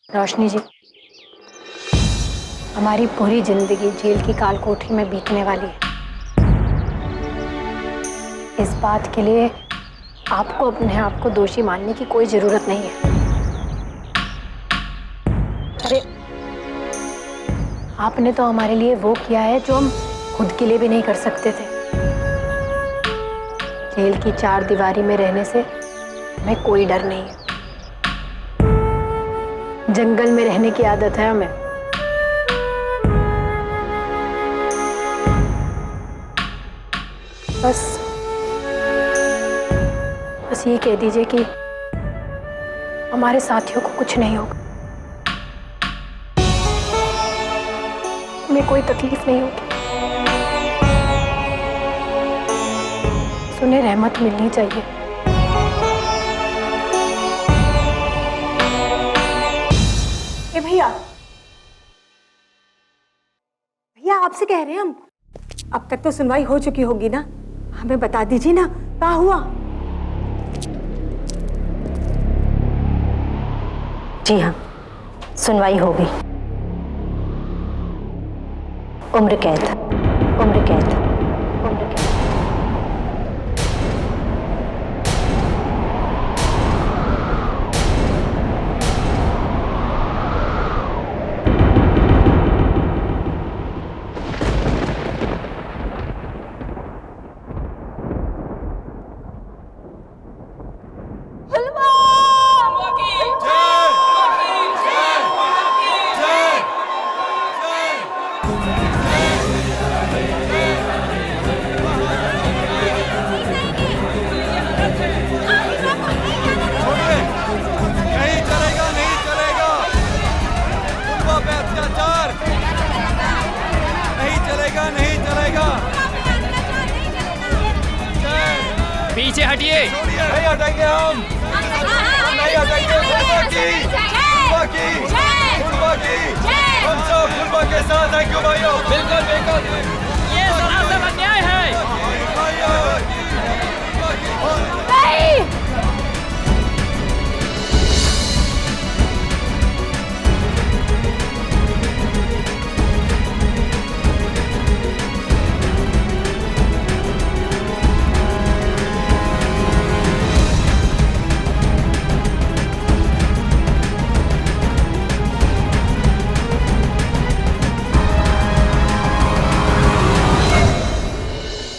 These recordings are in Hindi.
रोशनी जी, हमारी पूरी जिंदगी जेल की काल कोठरी में बीतने वाली है। इस बात के लिए आपको अपने आप को दोषी मानने की कोई जरूरत नहीं है। अरे, आपने तो हमारे लिए वो किया है जो हम खुद के लिए भी नहीं कर सकते थे। जेल की चार दीवारी में रहने से हमें कोई डर नहीं है। जंगल में रहने की आदत है हमें। बस ये कह दीजिए कि हमारे साथियों को कुछ नहीं होगा, हमें कोई तकलीफ नहीं होगी। उन्हें रहमत मिलनी चाहिए। ए भैया, भैया आपसे कह रहे हैं हम। अब तक तो सुनवाई हो चुकी होगी ना, हमें बता दीजिए ना क्या हुआ। जी हाँ, सुनवाई होगी। उम्र कैद, उम्र कैद, उम्र कैद। पीछे हटिए। नहीं हटेंगे हम, नहीं हटेंगे। हम सब फुलबा के साथ हैं। क्यों भाइयों? बिल्कुल बिल्कुल, ये सरासर अन्याय है।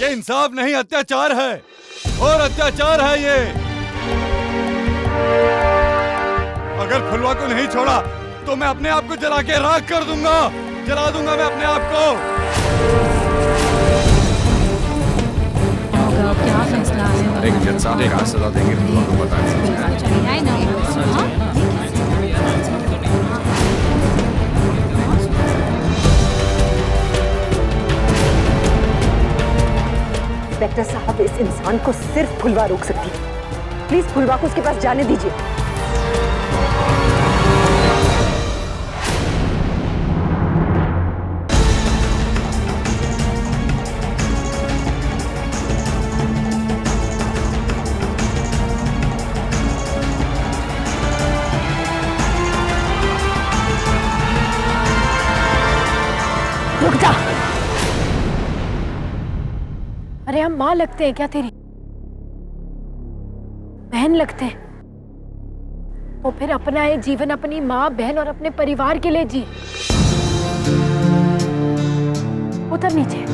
ये इंसाफ नहीं, अत्याचार है, और अत्याचार है ये। अगर फुलवा को नहीं छोड़ा तो मैं अपने आप को जला के राख कर दूंगा, जला दूंगा मैं अपने आप को। क्या फैसला है? एक जज साहब क्या सजा देंगे फुलवा को इंस्पेक्टर साहब, इस इंसान को सिर्फ फुलवा रोक सकती है। प्लीज फुलवा को उसके पास जाने दीजिए। रुक जा। अरे हम माँ लगते हैं क्या तेरी? बहन लगते हैं तो फिर अपना ये जीवन अपनी माँ बहन और अपने परिवार के लिए जी। उतर नीचे।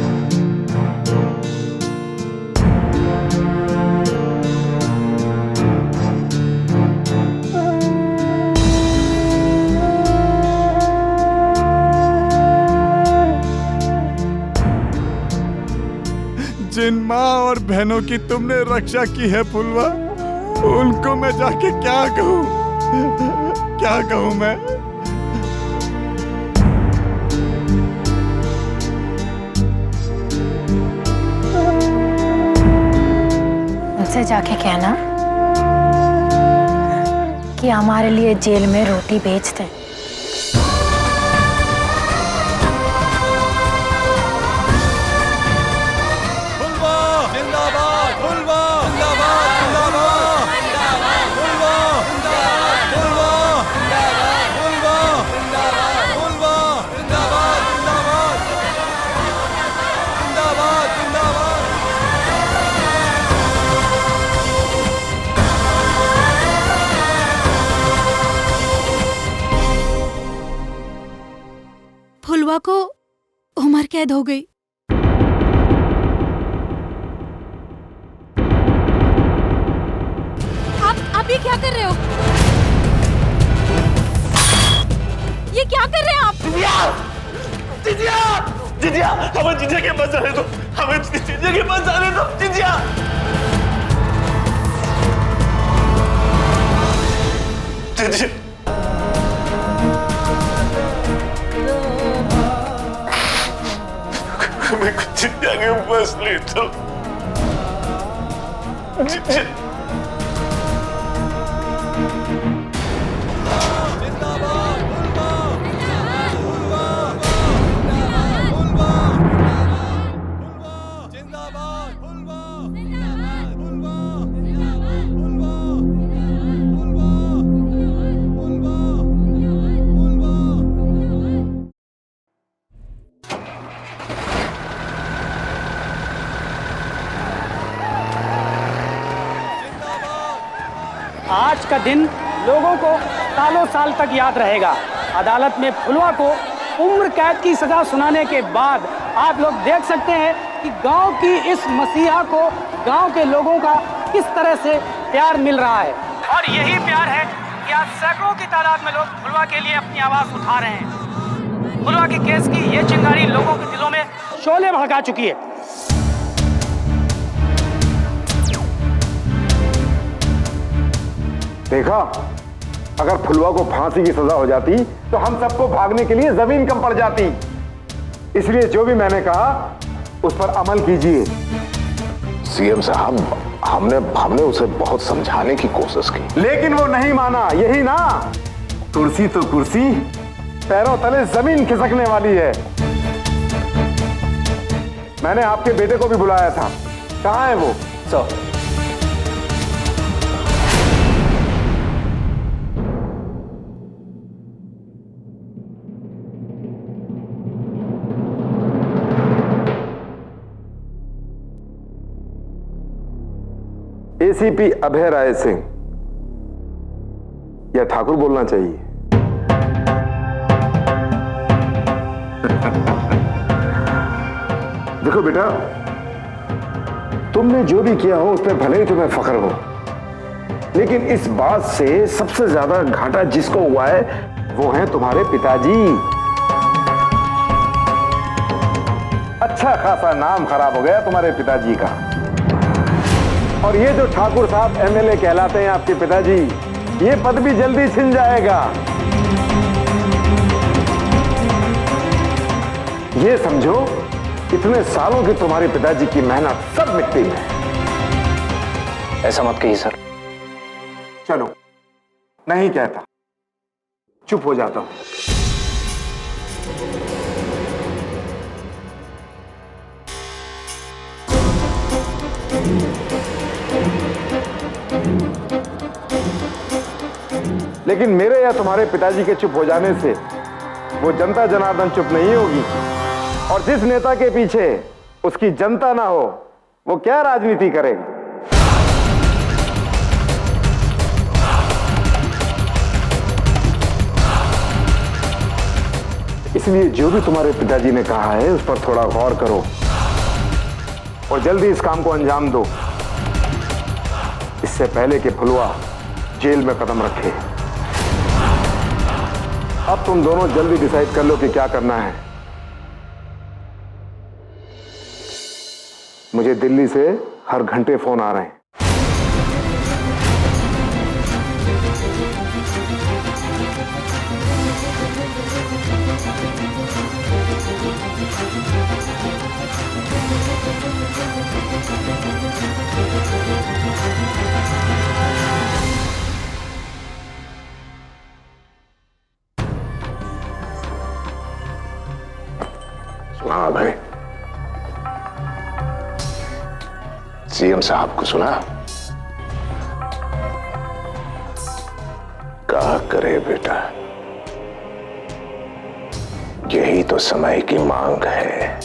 जिन माँ और बहनों की तुमने रक्षा की है फुलवा, उनको मैं जाके क्या कहूँ, क्या कहूँ मैं? उनसे जाके कहना कि हमारे लिए जेल में रोटी बेचते। फुलवा उम्र कैद हो गई। आप ये क्या कर रहे हो? ये क्या कर रहे हैं आप? जिजिया! जिजिया! हमें जिजिया के पास जाने दो। हमें जिजिया के पास जाने दो। जिजिया! जिजिया! हमें जिजिया के पास ले दो। जिजिया! आज का दिन लोगों को सालों साल तक याद रहेगा। अदालत में फुलवा को उम्र कैद की सजा सुनाने के बाद आप लोग देख सकते हैं कि गांव की इस मसीहा को गांव के लोगों का किस तरह से प्यार मिल रहा है। और यही प्यार है कि आज सैकड़ों की तादाद में लोग फुलवा के लिए अपनी आवाज उठा रहे हैं। फुलवा के केस की ये चिंगारी लोगों के दिलों में शोले भड़का चुकी है। देखा, अगर फुलवा को फांसी की सजा हो जाती तो हम सबको भागने के लिए जमीन कम पड़ जाती। इसलिए जो भी मैंने कहा उस पर अमल कीजिए। सीएम साहब, हमने उसे बहुत समझाने की कोशिश की, लेकिन वो नहीं माना। यही ना, कुर्सी तो कुर्सी, पैरों तले जमीन खिसकने वाली है। मैंने आपके बेटे को भी बुलाया था, कहाँ है वो? सर, एसीपी अभय राय सिंह या ठाकुर बोलना चाहिए। देखो बेटा, तुमने जो भी किया हो उस पर भले ही तुम्हें फख्र हो, लेकिन इस बात से सबसे ज्यादा घाटा जिसको हुआ है वो है तुम्हारे पिताजी। अच्छा खासा नाम खराब हो गया तुम्हारे पिताजी का। और ये जो ठाकुर साहब एमएलए कहलाते हैं आपके पिताजी, ये पद भी जल्दी छिन जाएगा। ये समझो, इतने सालों की तुम्हारे पिताजी की मेहनत सब मिट्टी में। ऐसा मत कहिए सर। चलो, नहीं कहता, चुप हो जाता हूं। लेकिन मेरे या तुम्हारे पिताजी के चुप हो जाने से वो जनता जनार्दन चुप नहीं होगी। और जिस नेता के पीछे उसकी जनता ना हो, वो क्या राजनीति करेगा? इसलिए जो भी तुम्हारे पिताजी ने कहा है उस पर थोड़ा गौर करो और जल्दी इस काम को अंजाम दो, इससे पहले कि फुलवा जेल में कदम रखे। अब तुम दोनों जल्दी डिसाइड कर लो कि क्या करना है। मुझे दिल्ली से हर घंटे फोन आ रहे हैं। हाँ भाई, सीएम साहब को सुना? क्या करे बेटा, यही तो समय की मांग है,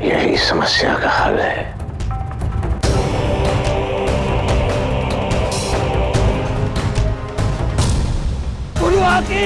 यही समस्या का हल है। फुलवा की